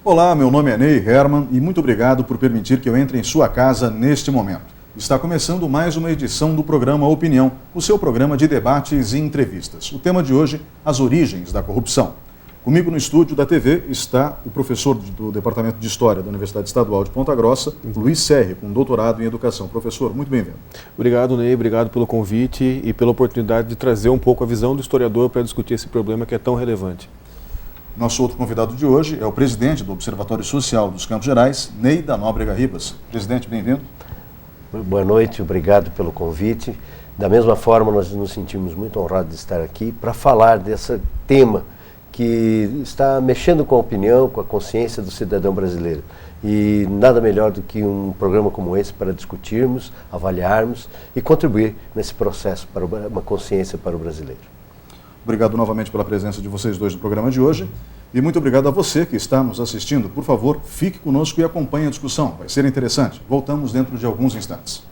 Olá, meu nome é Ney Herman e muito obrigado por permitir que eu entre em sua casa neste momento. Está começando mais uma edição do programa Opinião, o seu programa de debates e entrevistas. O tema de hoje, as origens da corrupção. Comigo no estúdio da TV está o professor do Departamento de História da Universidade Estadual de Ponta Grossa, Luiz Serri, com doutorado em Educação. Professor, muito bem-vindo. Obrigado, Ney, obrigado pelo convite e pela oportunidade de trazer um pouco a visão do historiador para discutir esse problema que é tão relevante. Nosso outro convidado de hoje é o presidente do Observatório Social dos Campos Gerais, Ney da Nóbrega Ribas. Presidente, bem-vindo. Boa noite, obrigado pelo convite. Da mesma forma, nós nos sentimos muito honrados de estar aqui para falar desse tema que está mexendo com a opinião, com a consciência do cidadão brasileiro. E nada melhor do que um programa como esse para discutirmos, avaliarmos e contribuir nesse processo para uma consciência para o brasileiro. Obrigado novamente pela presença de vocês dois no programa de hoje. E muito obrigado a você que está nos assistindo. Por favor, fique conosco e acompanhe a discussão. Vai ser interessante. Voltamos dentro de alguns instantes.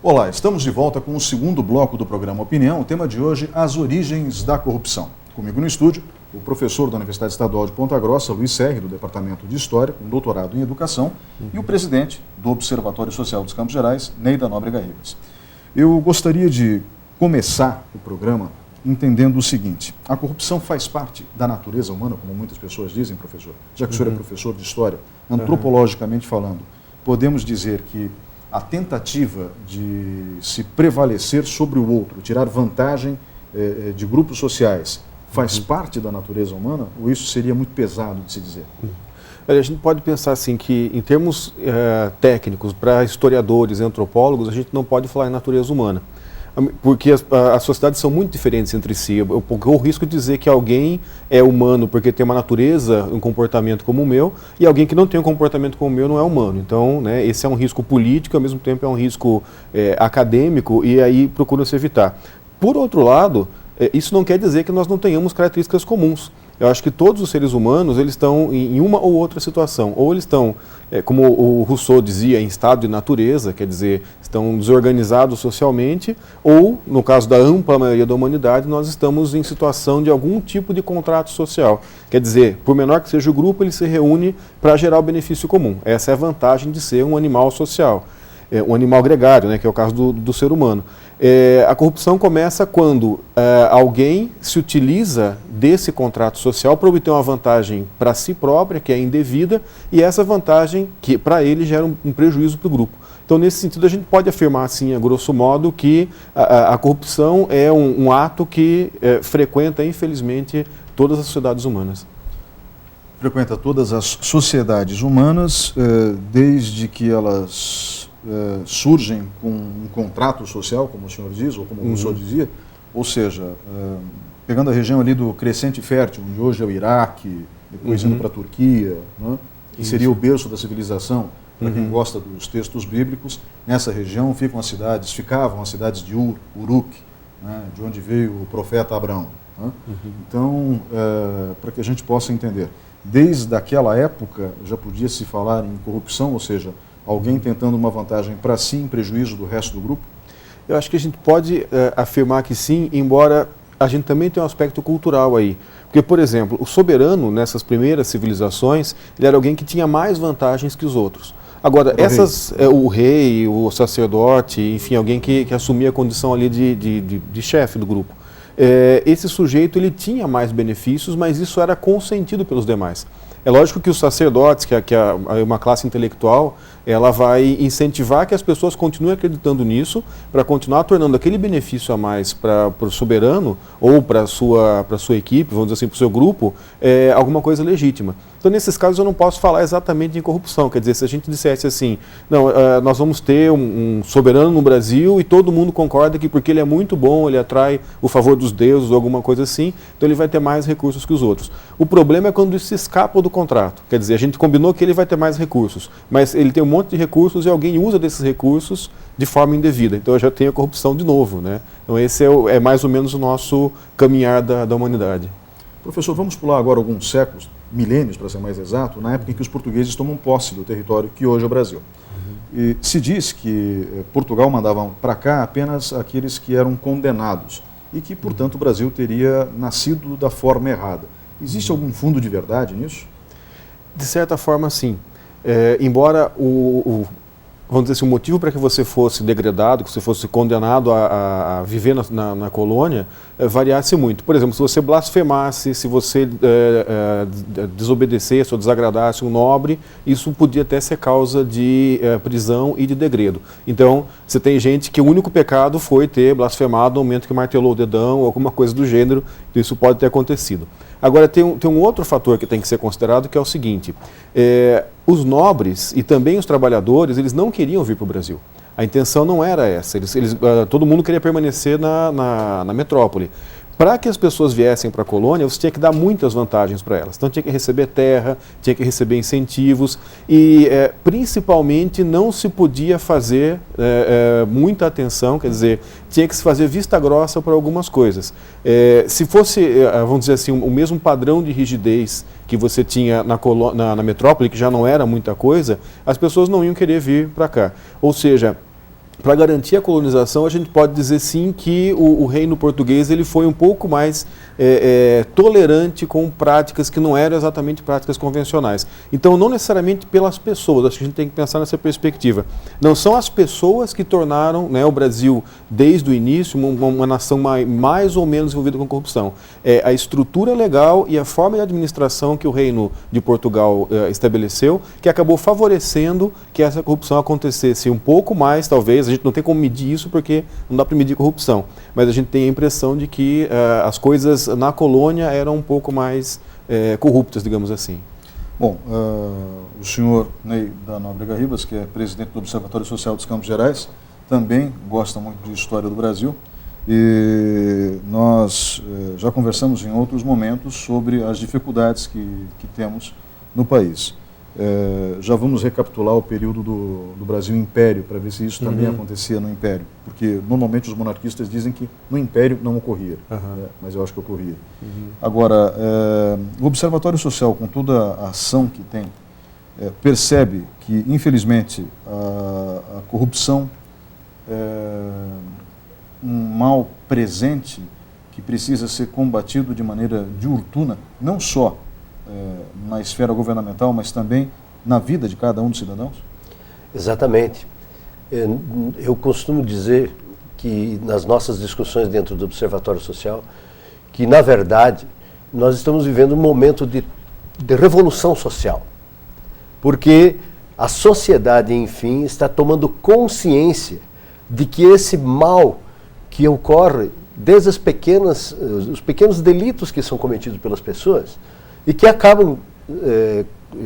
Olá, estamos de volta com o segundo bloco do programa Opinião. O tema de hoje, as origens da corrupção. Comigo no estúdio, o professor da Universidade Estadual de Ponta Grossa, Luiz Serri, do Departamento de História, com doutorado em Educação, e o presidente do Observatório Social dos Campos Gerais, Ney da Nóbrega Ribas. Eu gostaria de começar o programa entendendo o seguinte: a corrupção faz parte da natureza humana, como muitas pessoas dizem, professor, já que o senhor é professor de História, antropologicamente falando, podemos dizer que a tentativa de se prevalecer sobre o outro, tirar vantagem de grupos sociais, faz parte da natureza humana, ou isso seria muito pesado de se dizer? A gente pode pensar assim que, em termos técnicos, para historiadores e antropólogos, a gente não pode falar em natureza humana, porque as sociedades são muito diferentes entre si. Eu corro o risco de dizer que alguém é humano porque tem uma natureza, um comportamento como o meu, e alguém que não tem um comportamento como o meu não é humano. Então, né, esse é um risco político, ao mesmo tempo é um risco acadêmico, e aí procura-se evitar. Por outro lado, isso não quer dizer que nós não tenhamos características comuns. Eu acho que todos os seres humanos, eles estão em uma ou outra situação. Ou eles estão, como o Rousseau dizia, em estado de natureza, quer dizer, estão desorganizados socialmente, ou, no caso da ampla maioria da humanidade, nós estamos em situação de algum tipo de contrato social. Quer dizer, por menor que seja o grupo, ele se reúne para gerar o benefício comum. Essa é a vantagem de ser um animal social, um animal gregário, né, que é o caso do ser humano. A corrupção começa quando alguém se utiliza desse contrato social para obter uma vantagem para si própria, que é indevida, e essa vantagem, que para ele gera um prejuízo para o grupo. Então, nesse sentido, a gente pode afirmar, assim, a grosso modo, que a corrupção é um ato que frequenta, infelizmente, todas as sociedades humanas. Frequenta todas as sociedades humanas, desde que elas surgem com um contrato social, como o senhor diz, ou como o Rousseau dizia, ou seja, pegando a região ali do Crescente Fértil, onde hoje é o Iraque, depois indo para a Turquia, né, que seria o berço da civilização, para quem gosta dos textos bíblicos. Nessa região ficavam as cidades de Ur, Uruk, né, de onde veio o profeta Abraão. Né? Então, para que a gente possa entender, desde aquela época já podia se falar em corrupção, ou seja, alguém tentando uma vantagem para si em prejuízo do resto do grupo? Eu acho que a gente pode afirmar que sim, embora a gente também tenha um aspecto cultural aí. Porque, por exemplo, o soberano, nessas primeiras civilizações, ele era alguém que tinha mais vantagens que os outros. Agora, o rei, o sacerdote, enfim, alguém que assumia a condição ali de chefe do grupo. Esse sujeito, ele tinha mais benefícios, mas isso era consentido pelos demais. É lógico que os sacerdotes, que é uma classe intelectual, ela vai incentivar que as pessoas continuem acreditando nisso, para continuar tornando aquele benefício a mais para o soberano, ou para a sua equipe, vamos dizer assim, para o seu grupo, alguma coisa legítima. Então, nesses casos, eu não posso falar exatamente em corrupção. Quer dizer, se a gente dissesse assim, não, nós vamos ter um soberano no Brasil e todo mundo concorda que porque ele é muito bom, ele atrai o favor dos deuses ou alguma coisa assim, então ele vai ter mais recursos que os outros. O problema é quando isso se escapa do contrato. Quer dizer, a gente combinou que ele vai ter mais recursos, mas ele tem um monte de recursos e alguém usa desses recursos de forma indevida. Então, eu já tenho a corrupção de novo, né? Então, esse é mais ou menos o nosso caminhar da humanidade. Professor, vamos pular agora alguns séculos, milênios para ser mais exato, na época em que os portugueses tomam posse do território que hoje é o Brasil. E se diz que Portugal mandava para cá apenas aqueles que eram condenados. e que, portanto, o Brasil teria nascido da forma errada. Existe algum fundo de verdade nisso? De certa forma, sim. Embora vamos dizer assim, o motivo para que você fosse degradado, que você fosse condenado a viver na colônia, variasse muito. Por exemplo, se você blasfemasse, se você desobedecesse ou desagradasse um nobre, isso podia até ser causa de prisão e de degredo. Então, você tem gente que o único pecado foi ter blasfemado no momento que martelou o dedão ou alguma coisa do gênero, então isso pode ter acontecido. Agora, tem um outro fator que tem que ser considerado, que é o seguinte: os nobres e também os trabalhadores, eles não queriam vir para o Brasil. A intenção não era essa. Todo mundo queria permanecer na metrópole. Para que as pessoas viessem para a colônia, você tinha que dar muitas vantagens para elas. Então, tinha que receber terra, tinha que receber incentivos e, principalmente, não se podia fazer muita atenção, quer dizer, tinha que se fazer vista grossa para algumas coisas. Se fosse, vamos dizer assim, o mesmo padrão de rigidez que você tinha na metrópole, que já não era muita coisa, as pessoas não iam querer vir para cá. Ou seja, para garantir a colonização, a gente pode dizer sim que o reino português ele foi um pouco mais tolerante com práticas que não eram exatamente práticas convencionais. Então, não necessariamente pelas pessoas, acho que a gente tem que pensar nessa perspectiva. Não são as pessoas que tornaram, né, o Brasil, desde o início, uma nação mais ou menos envolvida com corrupção. É a estrutura legal e a forma de administração que o reino de Portugal estabeleceu, que acabou favorecendo que essa corrupção acontecesse um pouco mais, talvez. A gente não tem como medir isso porque não dá para medir corrupção, mas a gente tem a impressão de que as coisas na colônia eram um pouco mais corruptas, digamos assim. Bom, o senhor Ney da Nóbrega Ribas, que é presidente do Observatório Social dos Campos Gerais, também gosta muito de história do Brasil e nós já conversamos em outros momentos sobre as dificuldades que temos no país. Já vamos recapitular o período do Brasil Império, para ver se isso também acontecia no Império, porque normalmente os monarquistas dizem que no Império não ocorria, mas eu acho que ocorria. Agora, o Observatório Social, com toda a ação que tem, percebe que, infelizmente, a corrupção é um mal presente que precisa ser combatido de maneira diuturna, não só na esfera governamental, mas também na vida de cada um dos cidadãos? Exatamente. Eu costumo dizer que nas nossas discussões dentro do Observatório Social, que na verdade nós estamos vivendo um momento de revolução social, porque a sociedade, enfim, está tomando consciência de que esse mal que ocorre desde os pequenos delitos que são cometidos pelas pessoas, e que acabam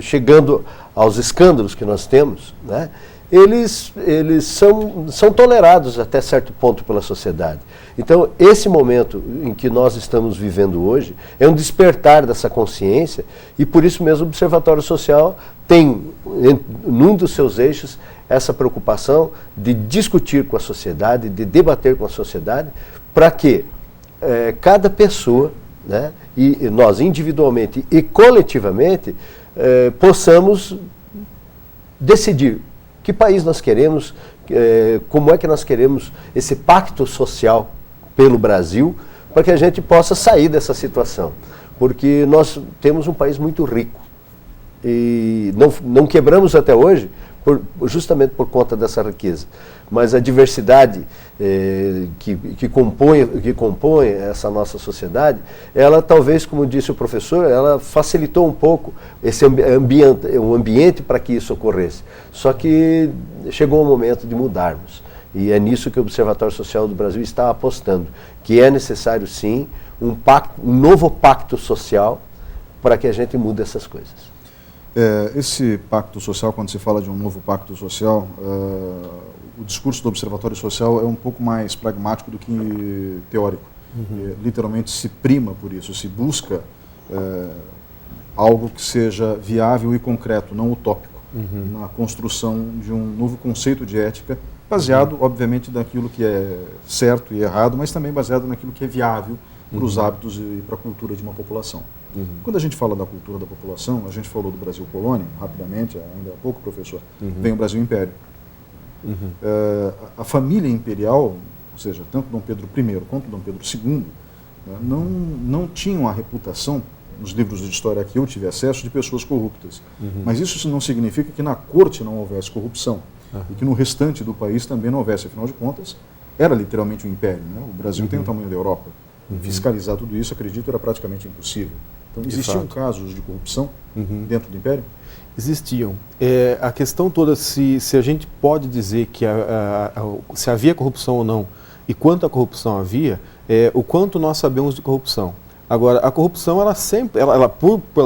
chegando aos escândalos que nós temos, né? Eles são tolerados até certo ponto pela sociedade. Então, esse momento em que nós estamos vivendo hoje é um despertar dessa consciência e, por isso mesmo, o Observatório Social tem, num dos seus eixos, essa preocupação de discutir com a sociedade, de debater com a sociedade, para que cada pessoa, né, e nós individualmente e coletivamente possamos decidir que país nós queremos, como é que nós queremos esse pacto social pelo Brasil, para que a gente possa sair dessa situação. Porque nós temos um país muito rico e não quebramos até hoje justamente por conta dessa riqueza. Mas a diversidade que compõe essa nossa sociedade, ela talvez, como disse o professor, ela facilitou um pouco esse ambiente para que isso ocorresse. Só que chegou o momento de mudarmos. E é nisso que o Observatório Social do Brasil está apostando, que é necessário sim um novo pacto social para que a gente mude essas coisas. Esse pacto social, quando se fala de um novo pacto social, o discurso do Observatório Social é um pouco mais pragmático do que teórico. Literalmente se prima por isso, se busca algo que seja viável e concreto, não utópico, na construção de um novo conceito de ética, baseado, obviamente, naquilo que é certo e errado, mas também baseado naquilo que é viável para os hábitos e para a cultura de uma população. Quando a gente fala da cultura da população, a gente falou do Brasil colônia, rapidamente, ainda há pouco, professor, vem o Brasil império. A família imperial ou seja, tanto Dom Pedro I quanto Dom Pedro II, não tinham a reputação, nos livros de história a que eu tive acesso, de pessoas corruptas. Mas isso não significa que na corte não houvesse corrupção e que no restante do país também não houvesse. Afinal de contas, era literalmente um império. Né? O Brasil tem o tamanho da Europa. Fiscalizar tudo isso, acredito, era praticamente impossível. Então, existiam casos de corrupção dentro do império? Existiam. A questão toda, se a gente pode dizer que se havia corrupção ou não, e quanta corrupção havia, o quanto nós sabemos de corrupção. Agora, a corrupção,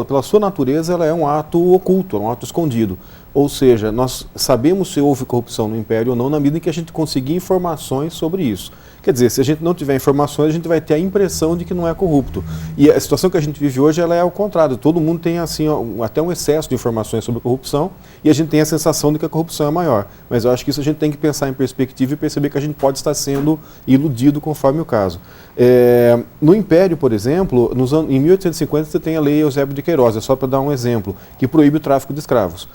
pela sua natureza, ela é um ato oculto, é um ato escondido. Ou seja, nós sabemos se houve corrupção no Império ou não, na medida em que a gente conseguir informações sobre isso. Quer dizer, se a gente não tiver informações, a gente vai ter a impressão de que não é corrupto. E a situação que a gente vive hoje, ela é ao contrário. Todo mundo tem assim, até um excesso de informações sobre corrupção e a gente tem a sensação de que a corrupção é maior. Mas eu acho que isso a gente tem que pensar em perspectiva e perceber que a gente pode estar sendo iludido conforme o caso. No Império, por exemplo, em 1850 você tem a Lei Eusébio de Queiroz, só para dar um exemplo, que proíbe o tráfico de escravos.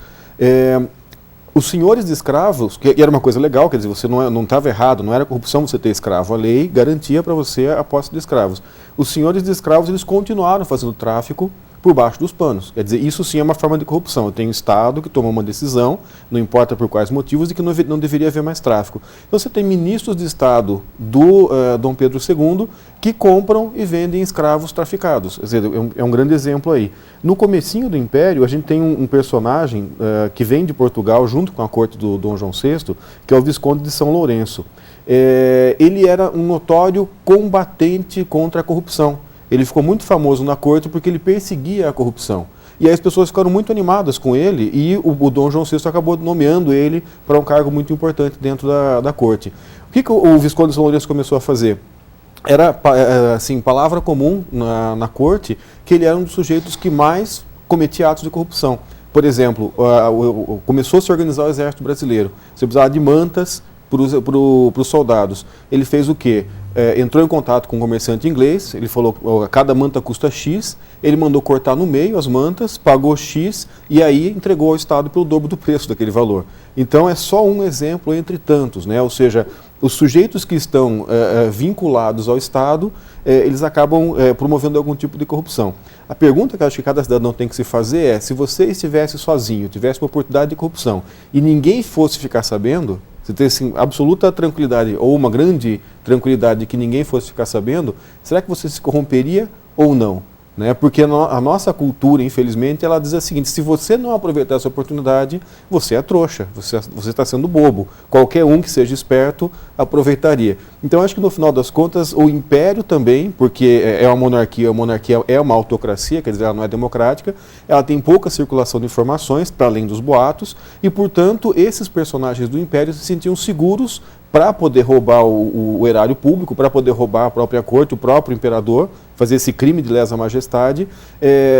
Os senhores de escravos, que era uma coisa legal, quer dizer, você não estava errado, não era corrupção você ter escravo, a lei garantia para você a posse de escravos. Os senhores de escravos, eles continuaram fazendo tráfico por baixo dos panos. Quer dizer, isso sim é uma forma de corrupção. Eu tenho um Estado que toma uma decisão, não importa por quais motivos, de que não deveria haver mais tráfico. Então você tem ministros de Estado do Dom Pedro II que compram e vendem escravos traficados. Quer dizer, é um grande exemplo aí. No comecinho do Império, a gente tem um personagem que vem de Portugal, junto com a corte do Dom João VI, que é o Visconde de São Lourenço. Ele era um notório combatente contra a corrupção. Ele ficou muito famoso na corte porque ele perseguia a corrupção. E aí as pessoas ficaram muito animadas com ele e o Dom João VI acabou nomeando ele para um cargo muito importante dentro da corte. O que o Visconde de São Lourenço começou a fazer? Era, assim, palavra comum na corte que ele era um dos sujeitos que mais cometia atos de corrupção. Por exemplo, começou a se organizar o Exército Brasileiro. Você precisava de mantas para os soldados. Ele fez o quê? Entrou em contato com um comerciante inglês, ele falou que cada manta custa X, ele mandou cortar no meio as mantas, pagou X e aí entregou ao Estado pelo dobro do preço daquele valor. Então é só um exemplo entre tantos, né? Ou seja, os sujeitos que estão vinculados ao Estado, eles acabam promovendo algum tipo de corrupção. A pergunta que eu acho que cada cidadão tem que se fazer é, se você estivesse sozinho, tivesse uma oportunidade de corrupção e ninguém fosse ficar sabendo, você tem assim, absoluta tranquilidade ou uma grande tranquilidade de que ninguém fosse ficar sabendo, será que você se corromperia ou não? Né? Porque a nossa cultura, infelizmente, ela diz o seguinte, se você não aproveitar essa oportunidade, você é trouxa, você está sendo bobo. Qualquer um que seja esperto aproveitaria. Então, acho que no final das contas, o império também, porque é uma monarquia, a monarquia é uma autocracia, quer dizer, ela não é democrática, ela tem pouca circulação de informações, para além dos boatos, e, portanto, esses personagens do império se sentiam seguros para poder roubar o erário público, para poder roubar a própria corte, o próprio imperador, fazer esse crime de lesa majestade,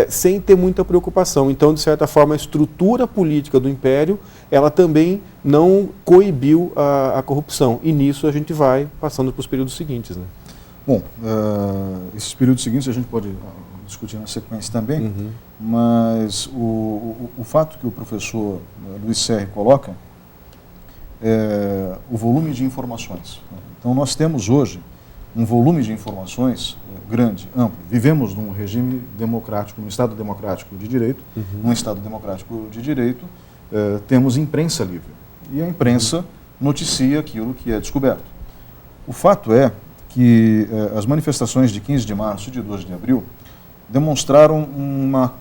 sem ter muita preocupação. Então, de certa forma, a estrutura política do império, ela também não coibiu a corrupção. E nisso a gente vai passando para os períodos seguintes. Né? Bom, esses períodos seguintes a gente pode discutir na sequência também, mas o fato que o professor Luiz Serri coloca o volume de informações. Então, nós temos hoje um volume de informações grande, amplo. Vivemos num regime democrático, num Estado democrático de direito. Num Estado democrático de direito, temos imprensa livre. E a imprensa noticia aquilo que é descoberto. O fato é que as manifestações de 15 de março e de 12 de abril demonstraram uma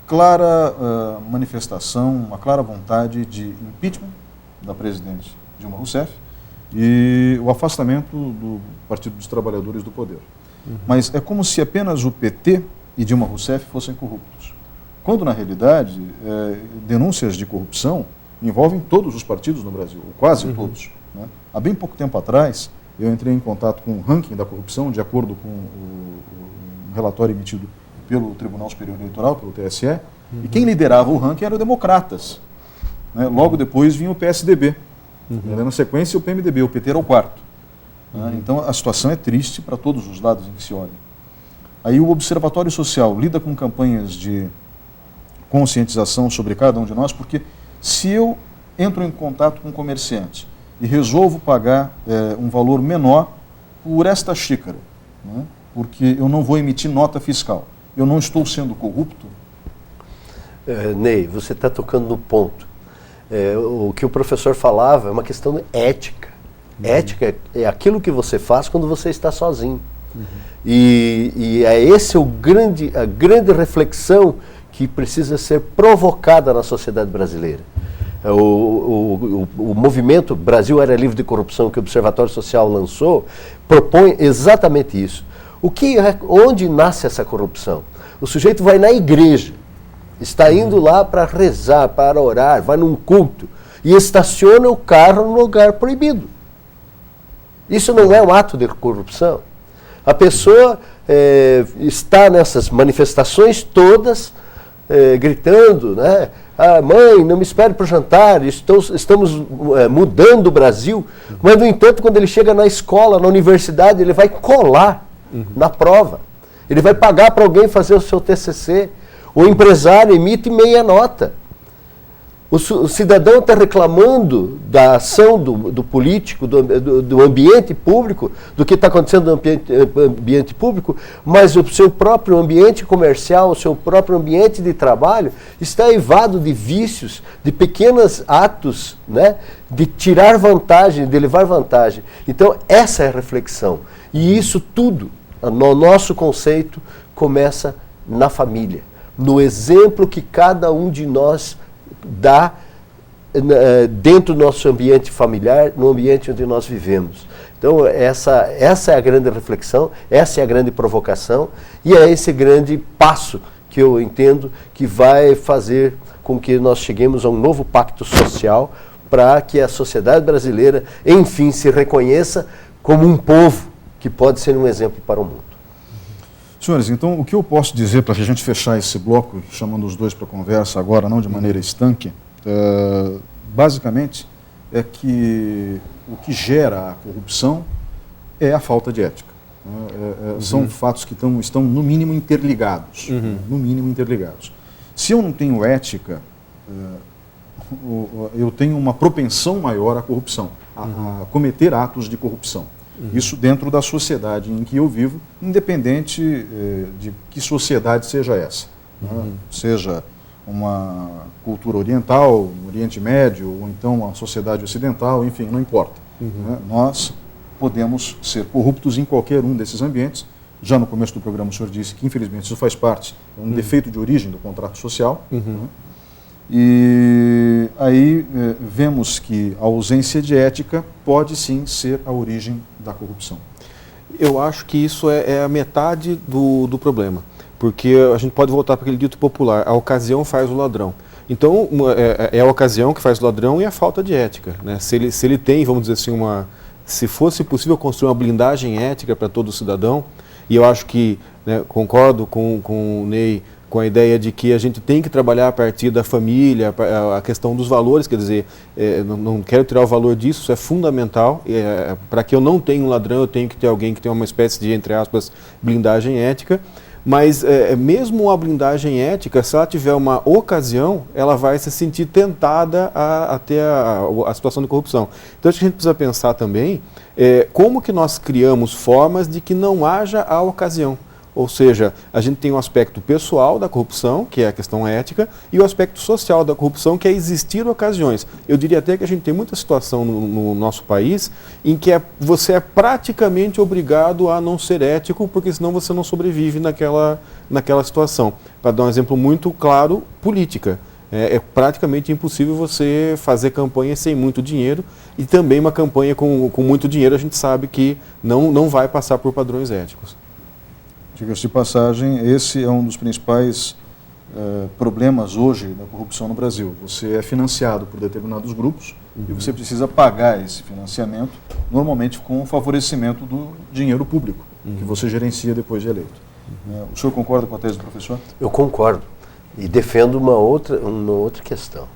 clara manifestação, uma clara vontade de impeachment da presidente Dilma Rousseff e o afastamento do Partido dos Trabalhadores do poder. Mas é como se apenas o PT e Dilma Rousseff fossem corruptos. Quando, na realidade, denúncias de corrupção envolvem todos os partidos no Brasil, ou quase todos. Né? Há bem pouco tempo atrás, eu entrei em contato com o ranking da corrupção, de acordo com o relatório emitido pelo Tribunal Superior Eleitoral, pelo TSE, e quem liderava o ranking eram Democratas. Né? Logo depois vinha o PSDB. Na sequência, o PMDB, o PT era o quarto. Né? Então, a situação é triste para todos os lados em que se olha. Aí o Observatório Social lida com campanhas de conscientização sobre cada um de nós, porque se eu entro em contato com um comerciante e resolvo pagar um valor menor por esta xícara, né, porque eu não vou emitir nota fiscal, eu não estou sendo corrupto? Ney, você está tocando no ponto. O que o professor falava é uma questão de ética. Ética é aquilo que você faz quando você está sozinho. E é esse a grande reflexão que precisa ser provocada na sociedade brasileira. O movimento Brasil Era Livre de Corrupção, que o Observatório Social lançou, propõe exatamente isso. Onde nasce essa corrupção? O sujeito vai na igreja, está indo lá para rezar, para orar, vai num culto e estaciona o carro no lugar proibido. Isso não é um ato de corrupção? A pessoa está nessas manifestações todas, gritando, né? Ah, mãe, não me espere para o jantar, estamos mudando o Brasil. Mas, no entanto, quando ele chega na escola, na universidade, ele vai colar na prova. Ele vai pagar para alguém fazer o seu TCC. O empresário emite meia nota. O cidadão está reclamando da ação do político, do ambiente público, do que está acontecendo no ambiente público, mas o seu próprio ambiente comercial, o seu próprio ambiente de trabalho está eivado de vícios, de pequenos atos, né, de tirar vantagem, de levar vantagem. Então, essa é a reflexão. E isso tudo, no nosso conceito, começa na família, no exemplo que cada um de nós dá dentro do nosso ambiente familiar, no ambiente onde nós vivemos. Então, essa é a grande reflexão, essa é a grande provocação e é esse grande passo que eu entendo que vai fazer com que nós cheguemos a um novo pacto social para que a sociedade brasileira, enfim, se reconheça como um povo que pode ser um exemplo para o mundo. Senhores, então o que eu posso dizer para a gente fechar esse bloco, chamando os dois para conversa agora, não de maneira estanque, basicamente é que o que gera a corrupção é a falta de ética. São fatos que estão no mínimo interligados. No mínimo interligados. Se eu não tenho ética, eu tenho uma propensão maior à corrupção, a cometer atos de corrupção. Isso dentro da sociedade em que eu vivo, independente de que sociedade seja essa. Seja uma cultura oriental, no Oriente Médio, ou então uma sociedade ocidental, enfim, não importa. Nós podemos ser corruptos em qualquer um desses ambientes. Já no começo do programa o senhor disse que, infelizmente, isso faz parte, é um defeito de origem do contrato social. E aí vemos que a ausência de ética pode sim ser a origem da corrupção. Eu acho que isso é a metade do problema, porque a gente pode voltar para aquele dito popular, a ocasião faz o ladrão. Então, é a ocasião que faz o ladrão e a falta de ética, né? Se ele tem, vamos dizer assim, se fosse possível construir uma blindagem ética para todo cidadão, e eu acho que, né, concordo com o Ney, com a ideia de que a gente tem que trabalhar a partir da família, a questão dos valores, quer dizer, não quero tirar o valor disso, isso é fundamental. Para que eu não tenha um ladrão, eu tenho que ter alguém que tenha uma espécie de, entre aspas, blindagem ética. Mas mesmo a blindagem ética, se ela tiver uma ocasião, ela vai se sentir tentada a ter a situação de corrupção. Então acho que a gente precisa pensar também como que nós criamos formas de que não haja a ocasião. Ou seja, a gente tem o aspecto pessoal da corrupção, que é a questão ética, e o aspecto social da corrupção, que é existir ocasiões. Eu diria até que a gente tem muita situação no nosso país em que você é praticamente obrigado a não ser ético, porque senão você não sobrevive naquela situação. Para dar um exemplo muito claro, política. É praticamente impossível você fazer campanha sem muito dinheiro, e também uma campanha com muito dinheiro a gente sabe que não vai passar por padrões éticos. Diga-se de passagem, esse é um dos principais problemas hoje da corrupção no Brasil. Você é financiado por determinados grupos e você precisa pagar esse financiamento, normalmente com o favorecimento do dinheiro público, que você gerencia depois de eleito. O senhor concorda com a tese do professor? Eu concordo e defendo uma outra questão.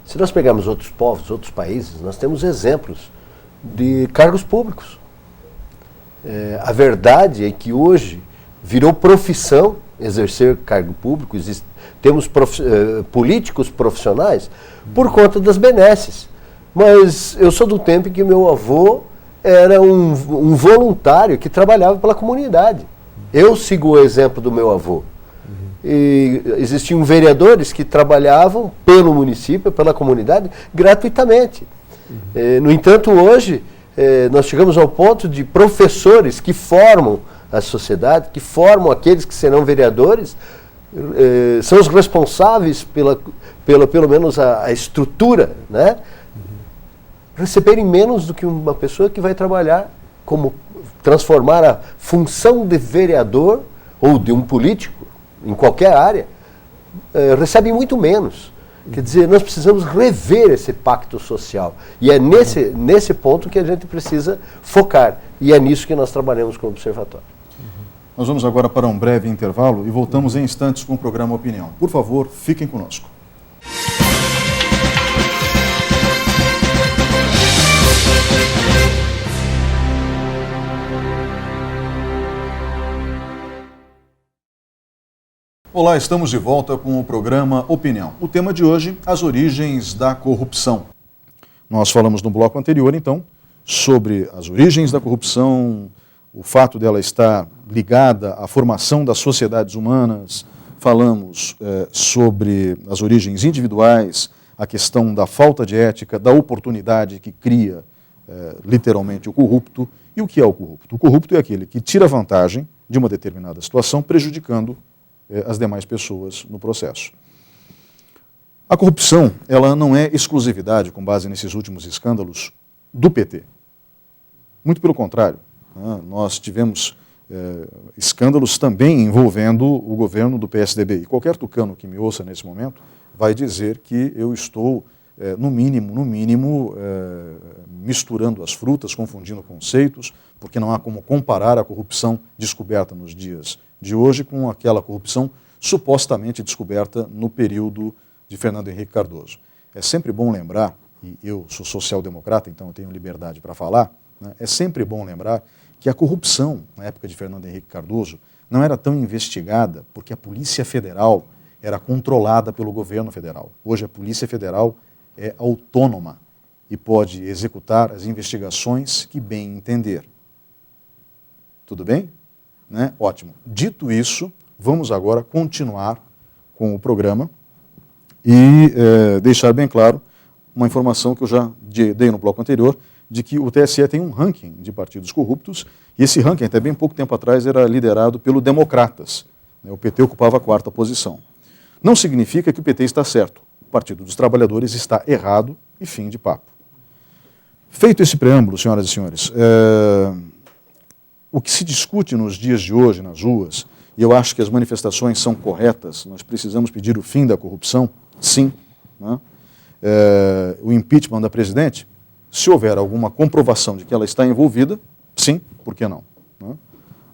Se nós pegarmos outros povos, outros países, nós temos exemplos de cargos públicos. A verdade é que hoje virou profissão exercer cargo público, temos políticos profissionais por conta das benesses. Mas eu sou do tempo em que meu avô era um voluntário que trabalhava pela comunidade. Eu sigo o exemplo do meu avô. E existiam vereadores que trabalhavam pelo município, pela comunidade, gratuitamente. No entanto, hoje, nós chegamos ao ponto de professores que formam a sociedade, que formam aqueles que serão vereadores, são os responsáveis pelo menos a estrutura, né? Receberem menos do que uma pessoa que vai trabalhar como transformar a função de vereador ou de um político em qualquer área, recebem muito menos. Quer dizer, nós precisamos rever esse pacto social. E é nesse ponto que a gente precisa focar. E é nisso que nós trabalhamos com o Observatório. Nós vamos agora para um breve intervalo e voltamos em instantes com o programa Opinião. Por favor, fiquem conosco. Olá, estamos de volta com o programa Opinião. O tema de hoje, as origens da corrupção. Nós falamos no bloco anterior, então, sobre as origens da corrupção, o fato dela estar ligada à formação das sociedades humanas, falamos sobre as origens individuais, a questão da falta de ética, da oportunidade que cria, literalmente, o corrupto. E o que é o corrupto? O corrupto é aquele que tira vantagem de uma determinada situação, prejudicando as demais pessoas no processo. A corrupção, ela não é exclusividade, com base nesses últimos escândalos, do PT. Muito pelo contrário, nós tivemos escândalos também envolvendo o governo do PSDB. E qualquer tucano que me ouça nesse momento vai dizer que eu estou, no mínimo, misturando as frutas, confundindo conceitos, porque não há como comparar a corrupção descoberta nos dias de hoje com aquela corrupção supostamente descoberta no período de Fernando Henrique Cardoso. É sempre bom lembrar, e eu sou social-democrata, então eu tenho liberdade para falar, né, é sempre bom lembrar que a corrupção, na época de Fernando Henrique Cardoso, não era tão investigada porque a Polícia Federal era controlada pelo governo federal. Hoje a Polícia Federal é autônoma e pode executar as investigações que bem entender. Tudo bem? Né? Ótimo. Dito isso, vamos agora continuar com o programa e deixar bem claro uma informação que eu já dei no bloco anterior, de que o TSE tem um ranking de partidos corruptos, e esse ranking, até bem pouco tempo atrás, era liderado pelo Democratas. O PT ocupava a 4ª posição. Não significa que o PT está certo. O Partido dos Trabalhadores está errado e fim de papo. Feito esse preâmbulo, senhoras e senhores, o que se discute nos dias de hoje nas ruas, e eu acho que as manifestações são corretas, nós precisamos pedir o fim da corrupção, sim, né? O impeachment da presidente, se houver alguma comprovação de que ela está envolvida, sim, por que não? Né?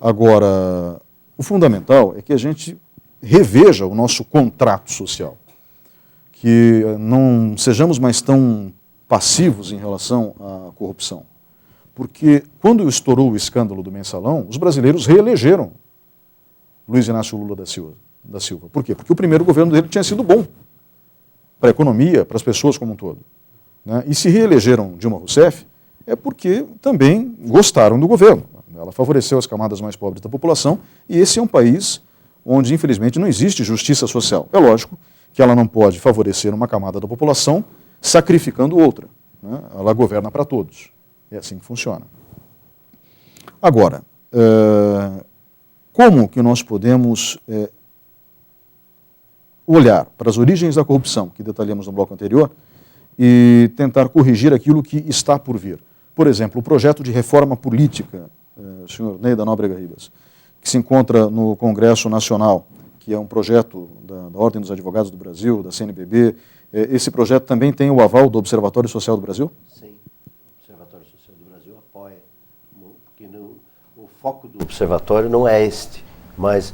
Agora, o fundamental é que a gente reveja o nosso contrato social, que não sejamos mais tão passivos em relação à corrupção. Porque quando estourou o escândalo do Mensalão, os brasileiros reelegeram Luiz Inácio Lula da Silva. Por quê? Porque o primeiro governo dele tinha sido bom para a economia, para as pessoas como um todo. Né? E se reelegeram Dilma Rousseff, é porque também gostaram do governo. Ela favoreceu as camadas mais pobres da população, e esse é um país onde, infelizmente, não existe justiça social. É lógico que ela não pode favorecer uma camada da população sacrificando outra. Né? Ela governa para todos. É assim que funciona. Agora, como que nós podemos olhar para as origens da corrupção, que detalhamos no bloco anterior, e tentar corrigir aquilo que está por vir? Por exemplo, o projeto de reforma política, senhor Ney da Nóbrega Ribas, que se encontra no Congresso Nacional, que é um projeto da Ordem dos Advogados do Brasil, da CNBB. Esse projeto também tem o aval do Observatório Social do Brasil? Sim. Porque o foco do observatório não é este, mas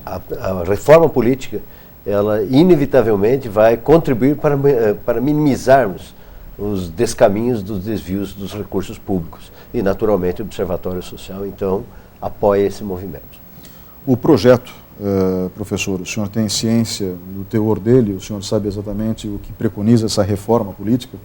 a reforma política, ela inevitavelmente vai contribuir para minimizarmos os descaminhos dos desvios dos recursos públicos. E, naturalmente, o Observatório Social, então, apoia esse movimento. O projeto, professor, o senhor tem ciência do teor dele? O senhor sabe exatamente o que preconiza essa reforma política?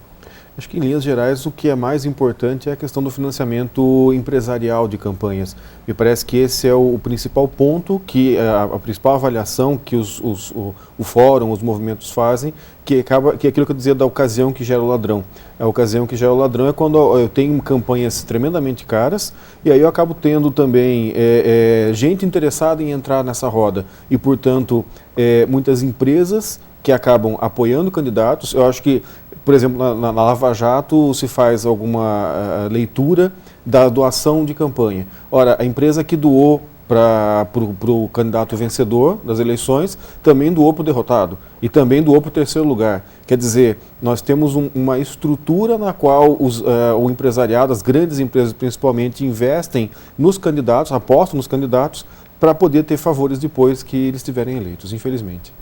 Acho que, em linhas gerais, o que é mais importante é a questão do financiamento empresarial de campanhas. Me parece que esse é o principal ponto, que a principal avaliação que o fórum, os movimentos fazem, que é aquilo que eu dizia da ocasião que gera o ladrão. A ocasião que gera o ladrão é quando eu tenho campanhas tremendamente caras e aí eu acabo tendo também gente interessada em entrar nessa roda e, portanto, muitas empresas que acabam apoiando candidatos. Eu acho que, por exemplo, na Lava Jato se faz alguma leitura da doação de campanha. Ora, a empresa que doou para o candidato vencedor das eleições também doou para o derrotado e também doou para o terceiro lugar. Quer dizer, nós temos uma estrutura na qual o empresariado, as grandes empresas principalmente, investem nos candidatos, apostam nos candidatos para poder ter favores depois que eles estiverem eleitos, infelizmente.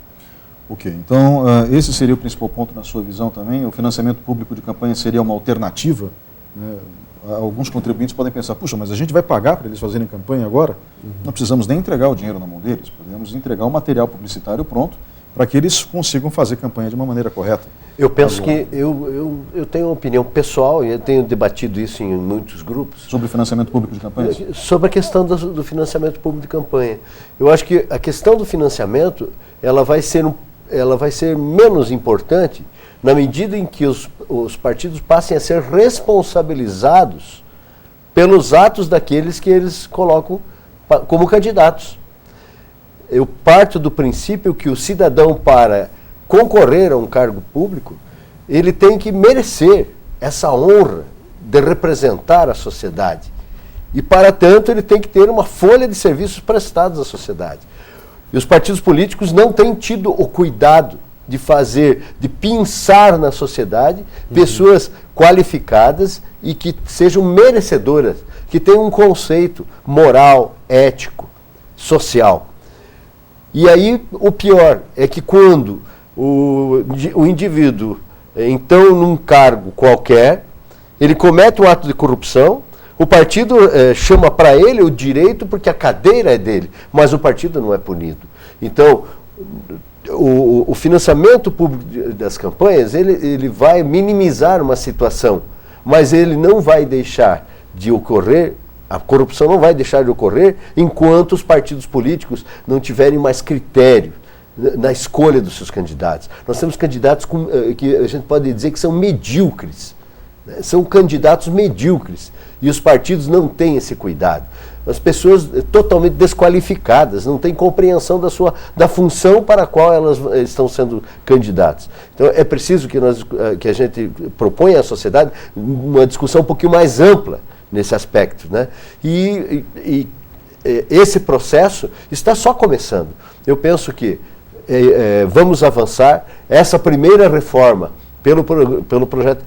Ok, então esse seria o principal ponto na sua visão também? O financiamento público de campanha seria uma alternativa? Né? Alguns contribuintes podem pensar, puxa, mas a gente vai pagar para eles fazerem campanha agora? Não precisamos nem entregar o dinheiro na mão deles, podemos entregar o material publicitário pronto para que eles consigam fazer campanha de uma maneira correta. Eu penso que eu tenho uma opinião pessoal, e eu tenho debatido isso em muitos grupos. Sobre o financiamento público de campanha? Sobre a questão do financiamento público de campanha. Eu acho que a questão do financiamento, ela vai ser menos importante na medida em que os partidos passem a ser responsabilizados pelos atos daqueles que eles colocam como candidatos. Eu parto do princípio que o cidadão, para concorrer a um cargo público, ele tem que merecer essa honra de representar a sociedade. E, para tanto, ele tem que ter uma folha de serviços prestados à sociedade. E os partidos políticos não têm tido o cuidado de pensar na sociedade pessoas qualificadas e que sejam merecedoras, que tenham um conceito moral, ético, social. E aí o pior é que quando o indivíduo, então num cargo qualquer, ele comete um ato de corrupção, o partido chama para ele o direito porque a cadeira é dele, mas o partido não é punido. Então, o financiamento público das campanhas, ele vai minimizar uma situação, mas ele não vai deixar de ocorrer, a corrupção não vai deixar de ocorrer enquanto os partidos políticos não tiverem mais critério na escolha dos seus candidatos. Nós temos candidatos que a gente pode dizer que são medíocres, né? São candidatos medíocres, e os partidos não têm esse cuidado. As pessoas totalmente desqualificadas, não têm compreensão da função para a qual elas estão sendo candidatas. Então é preciso que a gente proponha à sociedade uma discussão um pouquinho mais ampla nesse aspecto, né? E esse processo está só começando. Eu penso que vamos avançar. Essa primeira reforma, pelo projeto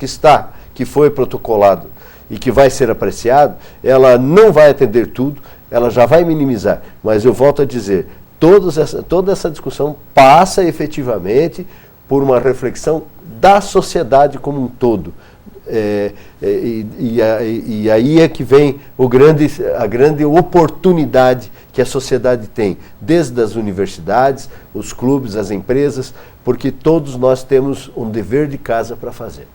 que foi protocolado e que vai ser apreciado, ela não vai atender tudo, ela já vai minimizar. Mas eu volto a dizer, toda essa discussão passa efetivamente por uma reflexão da sociedade como um todo. E aí é que vem a grande oportunidade que a sociedade tem, desde as universidades, os clubes, as empresas, porque todos nós temos um dever de casa para fazer.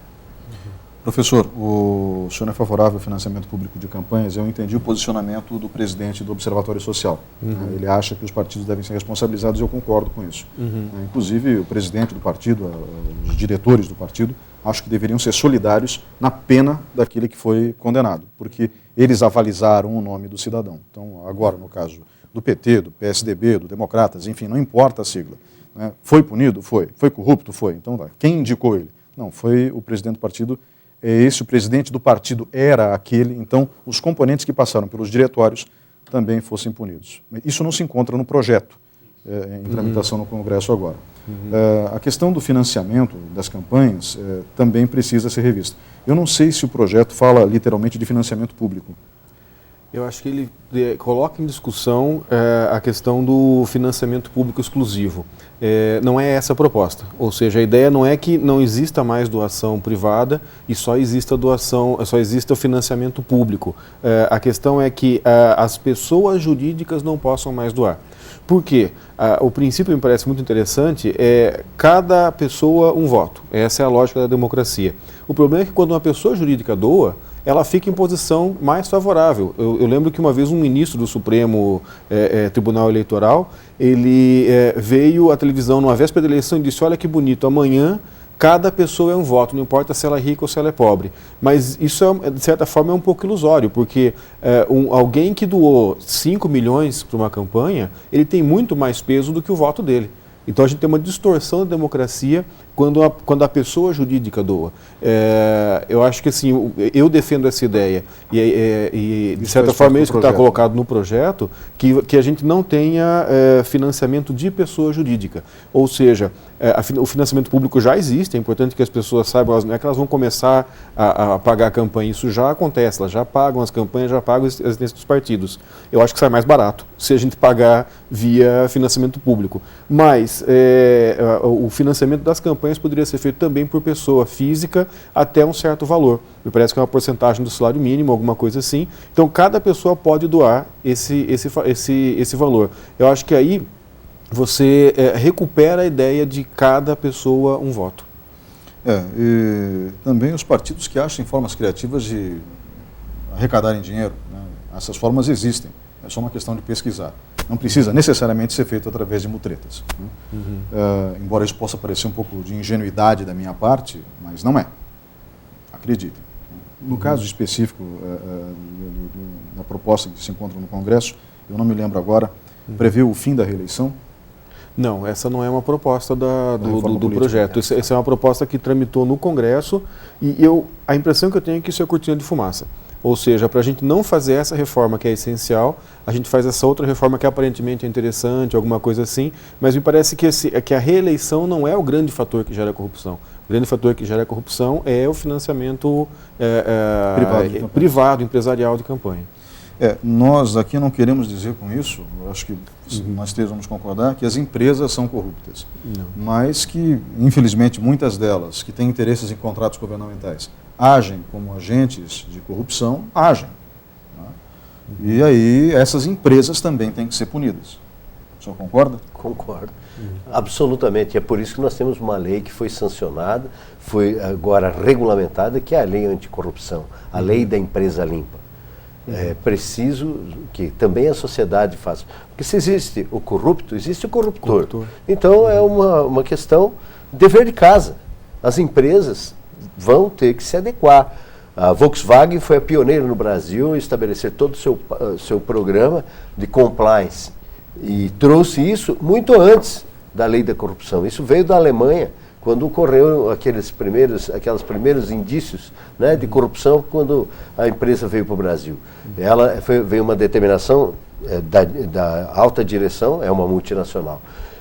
Professor, o senhor é favorável ao financiamento público de campanhas? Eu entendi o posicionamento do presidente do Observatório Social. Ele acha que os partidos devem ser responsabilizados e eu concordo com isso. Inclusive, o presidente do partido, os diretores do partido, acho que deveriam ser solidários na pena daquele que foi condenado, porque eles avalizaram o nome do cidadão. Então, agora, no caso do PT, do PSDB, do Democratas, enfim, não importa a sigla. Né? Foi punido? Foi. Foi corrupto? Foi. Então, quem indicou ele? Não, foi o presidente do partido. O presidente do partido era aquele, então os componentes que passaram pelos diretórios também fossem punidos. Isso não se encontra no projeto em tramitação no Congresso agora. A questão do financiamento das campanhas também precisa ser revista. Eu não sei se o projeto fala literalmente de financiamento público. Eu acho que ele coloca em discussão a questão do financiamento público exclusivo. Não é essa a proposta. Ou seja, a ideia não é que não exista mais doação privada e só exista o financiamento público. A questão é que as pessoas jurídicas não possam mais doar. Por quê? O princípio me parece muito interessante, cada pessoa um voto. Essa é a lógica da democracia. O problema é que quando uma pessoa jurídica doa, ela fica em posição mais favorável. Eu lembro que uma vez um ministro do Supremo Tribunal Eleitoral, ele veio à televisão numa véspera da eleição e disse: olha que bonito, amanhã cada pessoa é um voto, não importa se ela é rica ou se ela é pobre. Mas isso, de certa forma, é um pouco ilusório, porque alguém que doou 5 milhões para uma campanha, ele tem muito mais peso do que o voto dele. Então a gente tem uma distorção da democracia quando a pessoa jurídica doa. Eu acho que assim, eu defendo essa ideia e de certa forma é isso que está colocado no projeto, que a gente não tenha financiamento de pessoa jurídica. Ou seja, o financiamento público já existe, é importante que as pessoas saibam, não é que elas vão começar a pagar a campanha, isso já acontece, elas já pagam as campanhas, já pagam as existências dos partidos. Eu acho que sai mais barato se a gente pagar via financiamento público. Mas o financiamento das campanhas poderia ser feito também por pessoa física até um certo valor. Me parece que é uma porcentagem do salário mínimo, alguma coisa assim. Então, cada pessoa pode doar esse valor. Eu acho que aí você recupera a ideia de cada pessoa um voto. E também os partidos que acham formas criativas de arrecadarem dinheiro, né? Essas formas existem, é só uma questão de pesquisar. Não precisa necessariamente ser feito através de mutretas. Né? Embora isso possa parecer um pouco de ingenuidade da minha parte, mas não é. Acreditem. No caso específico da proposta que se encontra no Congresso, eu não me lembro agora, prevê o fim da reeleição? Não, essa não é uma proposta do projeto. Essa é uma proposta que tramitou no Congresso e a impressão que eu tenho é que isso é cortina de fumaça. Ou seja, para a gente não fazer essa reforma que é essencial, a gente faz essa outra reforma que aparentemente é interessante, alguma coisa assim, mas me parece que a reeleição não é o grande fator que gera a corrupção. O grande fator que gera a corrupção é o financiamento privado, empresarial de campanha. Nós aqui não queremos dizer com isso, acho que nós três vamos concordar, que as empresas são corruptas. Não. Mas que, infelizmente, muitas delas que têm interesses em contratos governamentais agem como agentes de corrupção, agem. Né? E aí essas empresas também têm que ser punidas. O senhor concorda? Concordo. Absolutamente. É por isso que nós temos uma lei que foi sancionada, foi agora regulamentada, que é a lei anticorrupção, a lei da empresa limpa. É preciso que também a sociedade faça. Porque se existe o corrupto, existe o corruptor. Então é uma questão de dever de casa. As empresas vão ter que se adequar. A Volkswagen foi a pioneira no Brasil em estabelecer todo o seu programa de compliance e trouxe isso muito antes da lei da corrupção. Isso veio da Alemanha, quando ocorreu aqueles primeiros indícios, né, de corrupção, quando a empresa veio para o Brasil. Veio uma determinação da alta direção, é uma multinacional.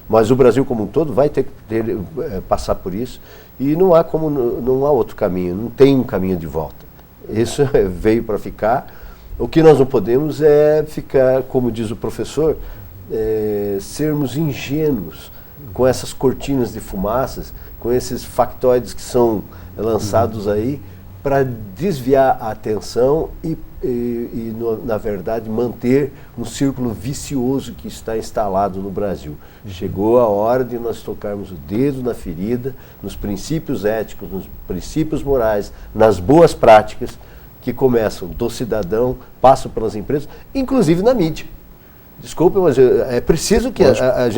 Mas o Brasil como um todo vai ter que passar por isso e não há outro caminho, não tem um caminho de volta. Isso veio para ficar. O que nós não podemos é ficar, como diz o professor, sermos ingênuos com essas cortinas de fumaças, com esses factoides que são lançados aí para desviar a atenção e na verdade, manter um círculo vicioso que está instalado no Brasil. Chegou a hora de nós tocarmos o dedo na ferida, nos princípios éticos, nos princípios morais, nas boas práticas que começam do cidadão, passam pelas empresas, inclusive na mídia. Desculpe, mas é preciso que a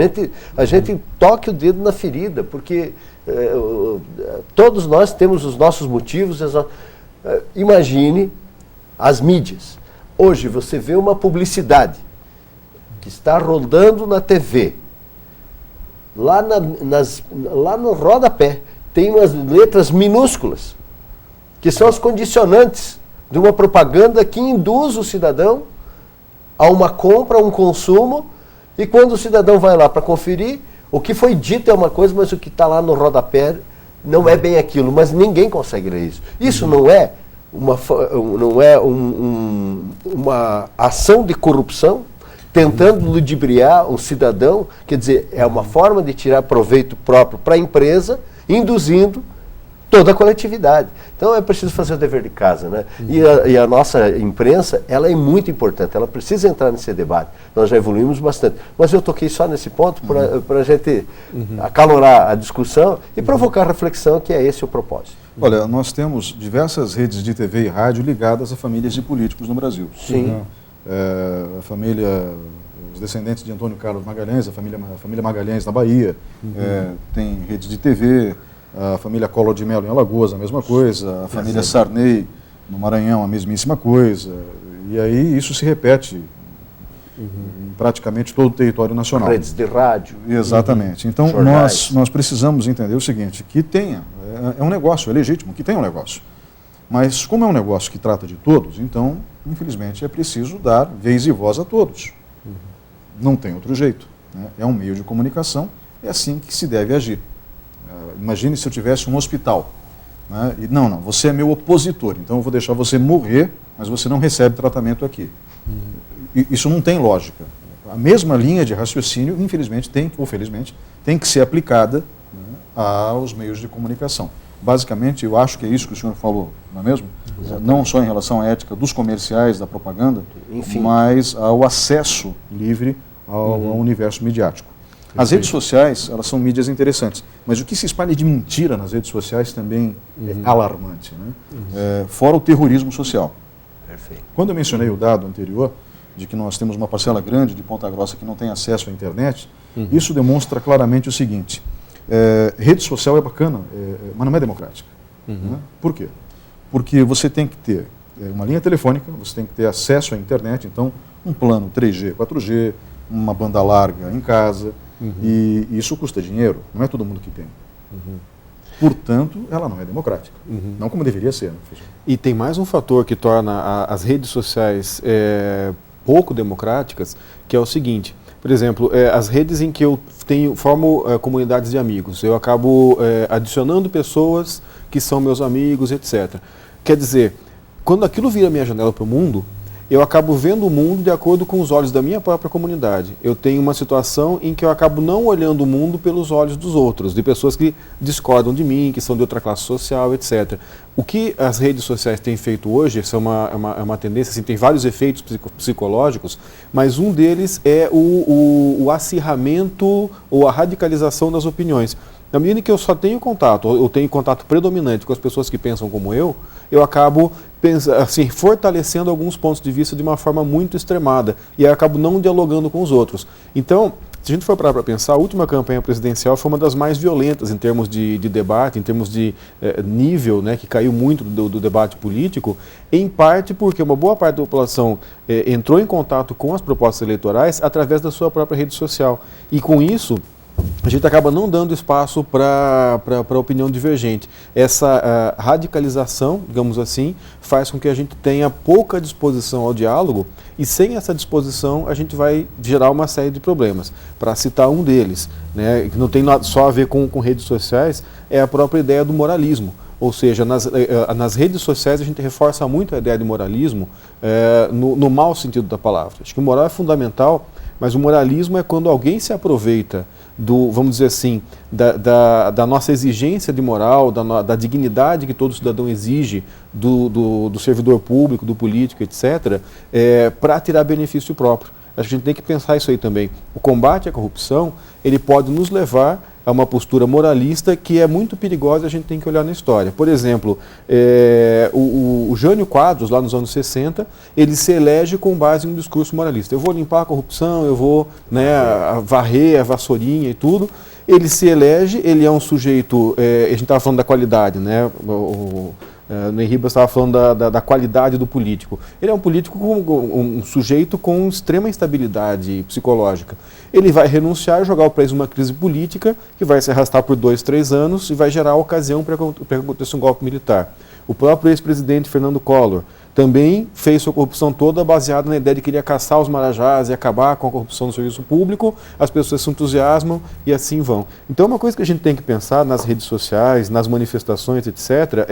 gente toque o dedo na ferida, porque todos nós temos os nossos motivos. Imagine as mídias. Hoje você vê uma publicidade que está rodando na TV. Lá no rodapé tem umas letras minúsculas, que são as condicionantes de uma propaganda que induz o cidadão a uma compra, a um consumo, e quando o cidadão vai lá para conferir, o que foi dito é uma coisa, mas o que está lá no rodapé não é bem aquilo, mas ninguém consegue ler isso. Isso não é uma ação de corrupção tentando ludibriar um cidadão, quer dizer, é uma forma de tirar proveito próprio para a empresa, induzindo toda a coletividade. Então é preciso fazer o dever de casa, né? E a nossa imprensa, ela é muito importante, ela precisa entrar nesse debate. Nós já evoluímos bastante. Mas eu toquei só nesse ponto para a gente acalorar a discussão e provocar a reflexão, que é esse o propósito. Olha, nós temos diversas redes de TV e rádio ligadas a famílias de políticos no Brasil. Sim. A família, os descendentes de Antônio Carlos Magalhães, a família Magalhães na Bahia, tem redes de TV, a família Collor de Mello em Alagoas, a mesma coisa, a família Sarney no Maranhão, a mesmíssima coisa. E aí isso se repete em praticamente todo o território nacional. Redes de rádio. Exatamente. Então nós precisamos entender o seguinte, que tenha, é um negócio, é legítimo, que tenha um negócio. Mas como é um negócio que trata de todos, então, infelizmente, é preciso dar vez e voz a todos. Não tem outro jeito, né? É um meio de comunicação, é assim que se deve agir. Imagine se eu tivesse um hospital, né? E não, você é meu opositor, então eu vou deixar você morrer, mas você não recebe tratamento aqui. Isso não tem lógica. A mesma linha de raciocínio, infelizmente, ou felizmente, tem que ser aplicada, né, aos meios de comunicação. Basicamente, eu acho que é isso que o senhor falou, não é mesmo? Exatamente. Não só em relação à ética dos comerciais, da propaganda, enfim, mas ao acesso livre ao universo midiático. As redes sociais, elas são mídias interessantes, mas o que se espalha de mentira nas redes sociais também é alarmante, né? Fora o terrorismo social. Perfeito. Quando eu mencionei o dado anterior, de que nós temos uma parcela grande de Ponta Grossa que não tem acesso à internet, isso demonstra claramente o seguinte: rede social é bacana, mas não é democrática. Né? Por quê? Porque você tem que ter uma linha telefônica, você tem que ter acesso à internet, então um plano 3G, 4G, uma banda larga em casa, e isso custa dinheiro, não é todo mundo que tem. Portanto, ela não é democrática, não como deveria ser. Né, professor? E tem mais um fator que torna as redes sociais pouco democráticas, que é o seguinte: por exemplo, as redes em que eu formo comunidades de amigos, eu acabo adicionando pessoas que são meus amigos, etc. Quer dizer, quando aquilo vira minha janela para o mundo, eu acabo vendo o mundo de acordo com os olhos da minha própria comunidade. Eu tenho uma situação em que eu acabo não olhando o mundo pelos olhos dos outros, de pessoas que discordam de mim, que são de outra classe social, etc. O que as redes sociais têm feito hoje, essa é uma tendência, assim, tem vários efeitos psicológicos, mas um deles é o acirramento ou a radicalização das opiniões. Na medida em que eu só tenho contato, ou tenho contato predominante com as pessoas que pensam como eu acabo assim, fortalecendo alguns pontos de vista de uma forma muito extremada, e eu acabo não dialogando com os outros. Então, se a gente for parar para pensar, a última campanha presidencial foi uma das mais violentas em termos de debate, em termos de nível, né, que caiu muito do debate político, em parte porque uma boa parte da população entrou em contato com as propostas eleitorais através da sua própria rede social. E com isso, a gente acaba não dando espaço para a opinião divergente. Essa radicalização, digamos assim, faz com que a gente tenha pouca disposição ao diálogo, e sem essa disposição a gente vai gerar uma série de problemas. Para citar um deles, né, que não tem só a ver com redes sociais, é a própria ideia do moralismo. Ou seja, nas redes sociais a gente reforça muito a ideia de moralismo no mau sentido da palavra. Acho que o moral é fundamental, mas o moralismo é quando alguém se aproveita vamos dizer assim, da nossa exigência de moral, da dignidade que todo cidadão exige do servidor público, do político, etc., para tirar benefício próprio. Acho que a gente tem que pensar isso aí também. O combate à corrupção, ele pode nos levar a uma postura moralista que é muito perigosa, e a gente tem que olhar na história. Por exemplo, o Jânio Quadros, lá nos anos 60, ele se elege com base em um discurso moralista. Eu vou limpar a corrupção, eu vou, né, varrer a vassourinha e tudo. Ele se elege, ele é um sujeito, a gente estava falando da qualidade, né? No Ribas estava falando da qualidade do político. Ele é um político, um sujeito com extrema instabilidade psicológica. Ele vai renunciar e jogar o país numa crise política que vai se arrastar por 2, 3 anos e vai gerar a ocasião para que aconteça um golpe militar. O próprio ex-presidente Fernando Collor também fez sua corrupção toda baseada na ideia de que ele ia caçar os marajás e acabar com a corrupção no serviço público. As pessoas se entusiasmam e assim vão. Então, uma coisa que a gente tem que pensar nas redes sociais, nas manifestações, etc.,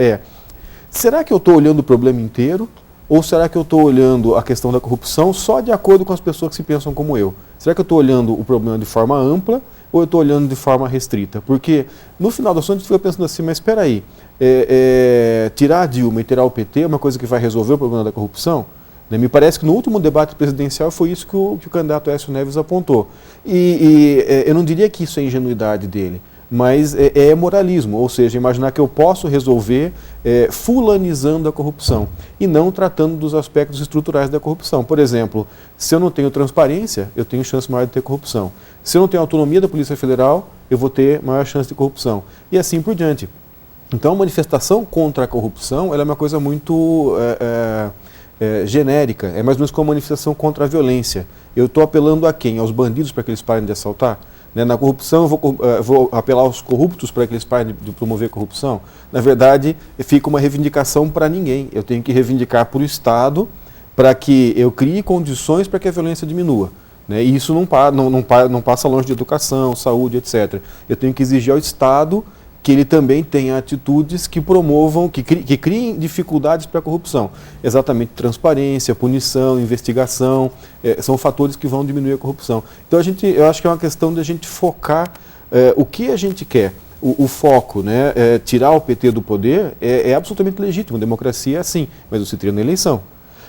será que eu estou olhando o problema inteiro? Ou será que eu estou olhando a questão da corrupção só de acordo com as pessoas que se pensam como eu? Será que eu estou olhando o problema de forma ampla ou eu estou olhando de forma restrita? Porque, no final das contas, a gente fica pensando assim, mas espera aí, tirar a Dilma e tirar o PT é uma coisa que vai resolver o problema da corrupção? Me parece que no último debate presidencial foi isso que o candidato Aécio Neves apontou. Eu não diria que isso é ingenuidade dele, mas é moralismo, ou seja, imaginar que eu posso resolver fulanizando a corrupção e não tratando dos aspectos estruturais da corrupção. Por exemplo, se eu não tenho transparência, eu tenho chance maior de ter corrupção. Se eu não tenho autonomia da Polícia Federal, eu vou ter maior chance de corrupção. E assim por diante. Então, a manifestação contra a corrupção ela é uma coisa muito genérica, é mais ou menos como a manifestação contra a violência. Eu estou apelando a quem? Aos bandidos para que eles parem de assaltar? Na corrupção, eu vou apelar aos corruptos para que eles parem de promover corrupção? Na verdade, fica uma reivindicação para ninguém. Eu tenho que reivindicar para o Estado para que eu crie condições para que a violência diminua. E isso não passa longe de educação, saúde, etc. Eu tenho que exigir ao Estado que ele também tenha atitudes que promovam, que criem dificuldades para a corrupção. Exatamente, transparência, punição, investigação, são fatores que vão diminuir a corrupção. Então, eu acho que é uma questão de a gente focar o que a gente quer. O foco, tirar o PT do poder é absolutamente legítimo, a democracia é assim, mas você tira na eleição.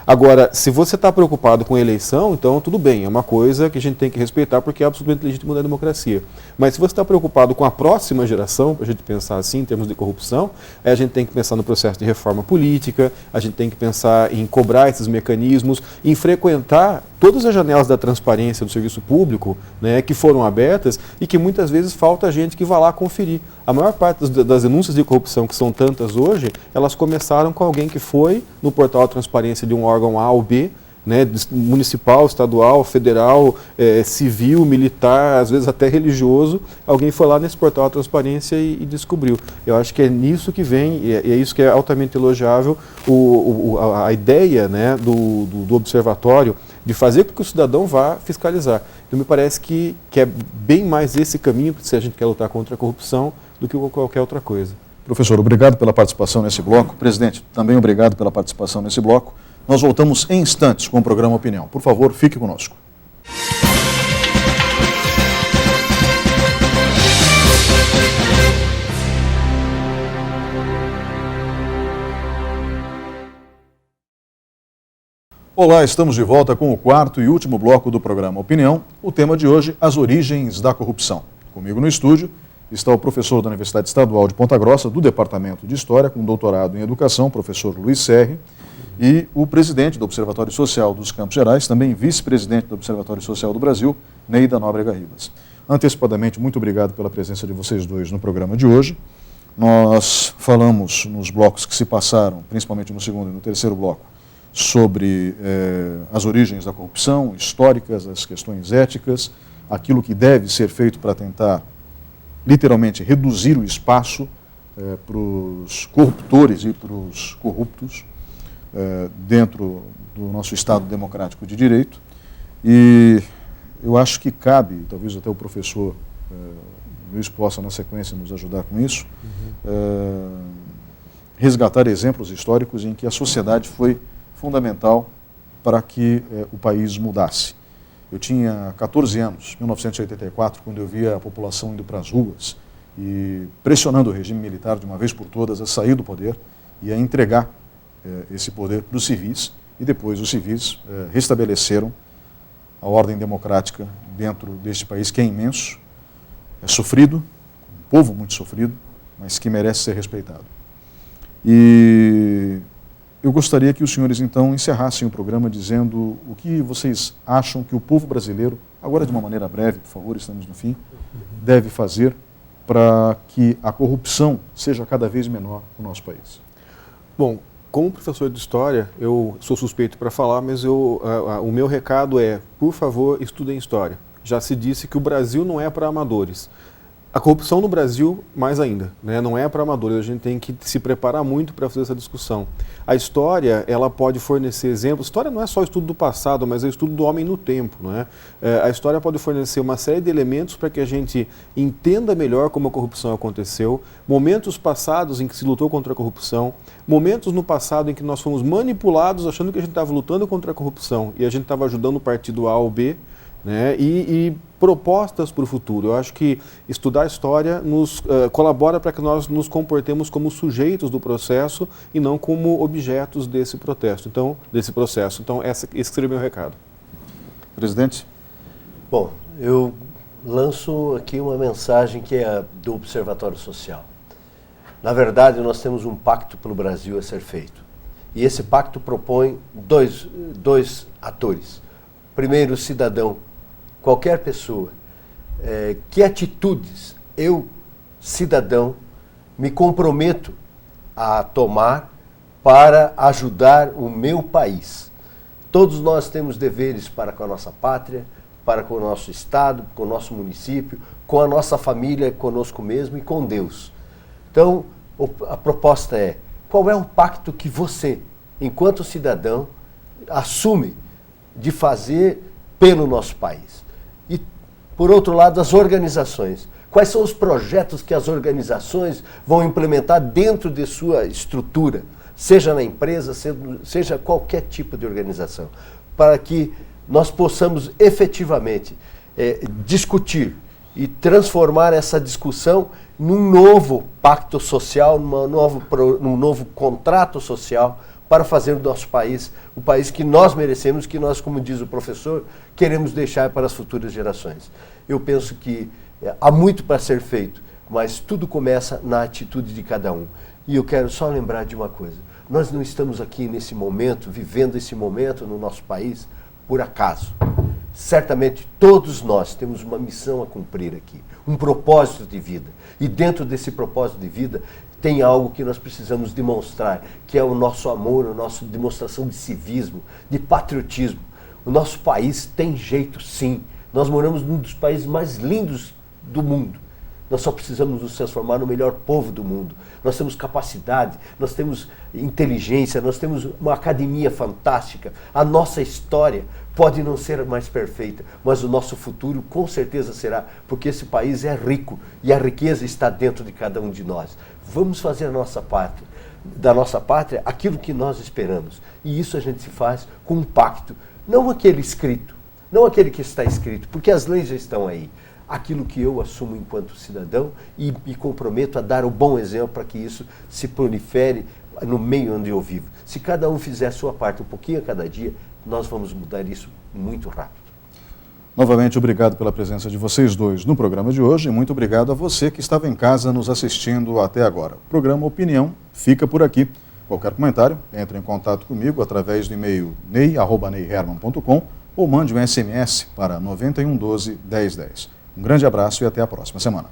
Agora, se você está preocupado com a eleição, então tudo bem, é uma coisa que a gente tem que respeitar porque é absolutamente legítimo da democracia. Mas se você está preocupado com a próxima geração, para a gente pensar assim em termos de corrupção, a gente tem que pensar no processo de reforma política, a gente tem que pensar em cobrar esses mecanismos, em frequentar todas as janelas da transparência do serviço público, que foram abertas e que muitas vezes falta gente que vá lá conferir. A maior parte das denúncias de corrupção, que são tantas hoje, elas começaram com alguém que foi no portal de transparência de um órgão A ou B, municipal, estadual, federal, civil, militar, às vezes até religioso, alguém foi lá nesse portal de transparência e descobriu. Eu acho que é nisso que vem, e é isso que é altamente elogiável, a ideia do observatório de fazer com que o cidadão vá fiscalizar. Então me parece que é bem mais esse caminho, se a gente quer lutar contra a corrupção, do que qualquer outra coisa. Professor, obrigado pela participação nesse bloco. Presidente, também obrigado pela participação nesse bloco. Nós voltamos em instantes com o programa Opinião. Por favor, fique conosco. Olá, estamos de volta com o quarto e último bloco do programa Opinião. O tema de hoje, as origens da corrupção. Comigo no estúdio está o professor da Universidade Estadual de Ponta Grossa, do Departamento de História, com doutorado em Educação, professor Luiz Serri, e o presidente do Observatório Social dos Campos Gerais, também vice-presidente do Observatório Social do Brasil, Neida Nóbrega Ribas. Antecipadamente, muito obrigado pela presença de vocês dois no programa de hoje. Nós falamos nos blocos que se passaram, principalmente no segundo e no terceiro bloco, sobre as origens da corrupção, históricas, as questões éticas, aquilo que deve ser feito para tentar, literalmente, reduzir o espaço para os corruptores e para os corruptos dentro do nosso Estado democrático de direito. E eu acho que cabe, talvez até o professor Luiz possa, na sequência, nos ajudar com isso, resgatar exemplos históricos em que a sociedade foi fundamental para que o país mudasse. Eu tinha 14 anos, 1984, quando eu via a população indo para as ruas e pressionando o regime militar de uma vez por todas a sair do poder e a entregar esse poder para os civis, e depois os civis restabeleceram a ordem democrática dentro deste país que é imenso, é sofrido, um povo muito sofrido, mas que merece ser respeitado. E eu gostaria que os senhores, então, encerrassem o programa dizendo o que vocês acham que o povo brasileiro, agora de uma maneira breve, por favor, estamos no fim, deve fazer para que a corrupção seja cada vez menor no nosso país. Bom, como professor de História, eu sou suspeito para falar, mas o meu recado é, por favor, estudem História. Já se disse que o Brasil não é para amadores. A corrupção no Brasil, mais ainda, né? Não é para amadores, a gente tem que se preparar muito para fazer essa discussão. A história, ela pode fornecer exemplos. História não é só o estudo do passado, mas é o estudo do homem no tempo, não é? A história pode fornecer uma série de elementos para que a gente entenda melhor como a corrupção aconteceu, momentos passados em que se lutou contra a corrupção, momentos no passado em que nós fomos manipulados achando que a gente estava lutando contra a corrupção e a gente estava ajudando o partido A ou B, né? E propostas para o futuro. Eu acho que estudar a história nos colabora para que nós nos comportemos como sujeitos do processo e não como objetos desse processo. Então, esse seria o meu recado. Presidente? Bom, eu lanço aqui uma mensagem que é do Observatório Social. Na verdade, nós temos um pacto pelo Brasil a ser feito. E esse pacto propõe dois atores. Primeiro, o cidadão, qualquer pessoa. Que atitudes eu, cidadão, me comprometo a tomar para ajudar o meu país? Todos nós temos deveres para com a nossa pátria, para com o nosso estado, com o nosso município, com a nossa família, conosco mesmo e com Deus. Então, a proposta é, qual é o pacto que você, enquanto cidadão, assume de fazer pelo nosso país? E, por outro lado, as organizações. Quais são os projetos que as organizações vão implementar dentro de sua estrutura, seja na empresa, seja qualquer tipo de organização, para que nós possamos efetivamente discutir e transformar essa discussão num novo pacto social, num novo contrato social para fazer do nosso país o país que nós merecemos, que nós, como diz o professor, queremos deixar para as futuras gerações. Eu penso que há muito para ser feito, mas tudo começa na atitude de cada um. E eu quero só lembrar de uma coisa. Nós não estamos aqui nesse momento, vivendo esse momento no nosso país, por acaso. Certamente todos nós temos uma missão a cumprir aqui, um propósito de vida. E dentro desse propósito de vida tem algo que nós precisamos demonstrar, que é o nosso amor, a nossa demonstração de civismo, de patriotismo. O nosso país tem jeito, sim. Nós moramos num dos países mais lindos do mundo. Nós só precisamos nos transformar no melhor povo do mundo. Nós temos capacidade, nós temos inteligência, nós temos uma academia fantástica. A nossa história pode não ser mais perfeita, mas o nosso futuro com certeza será, porque esse país é rico e a riqueza está dentro de cada um de nós. Vamos fazer da nossa pátria aquilo que nós esperamos. E isso a gente se faz com um pacto, não aquele escrito, não aquele que está escrito, porque as leis já estão aí. Aquilo que eu assumo enquanto cidadão e me comprometo a dar o bom exemplo para que isso se prolifere no meio onde eu vivo. Se cada um fizer a sua parte um pouquinho a cada dia, nós vamos mudar isso muito rápido. Novamente, obrigado pela presença de vocês dois no programa de hoje e muito obrigado a você que estava em casa nos assistindo até agora. O programa Opinião fica por aqui. Qualquer comentário, entre em contato comigo através do e-mail ney@neyherman.com ou mande um SMS para 9112 1010. Um grande abraço e até a próxima semana.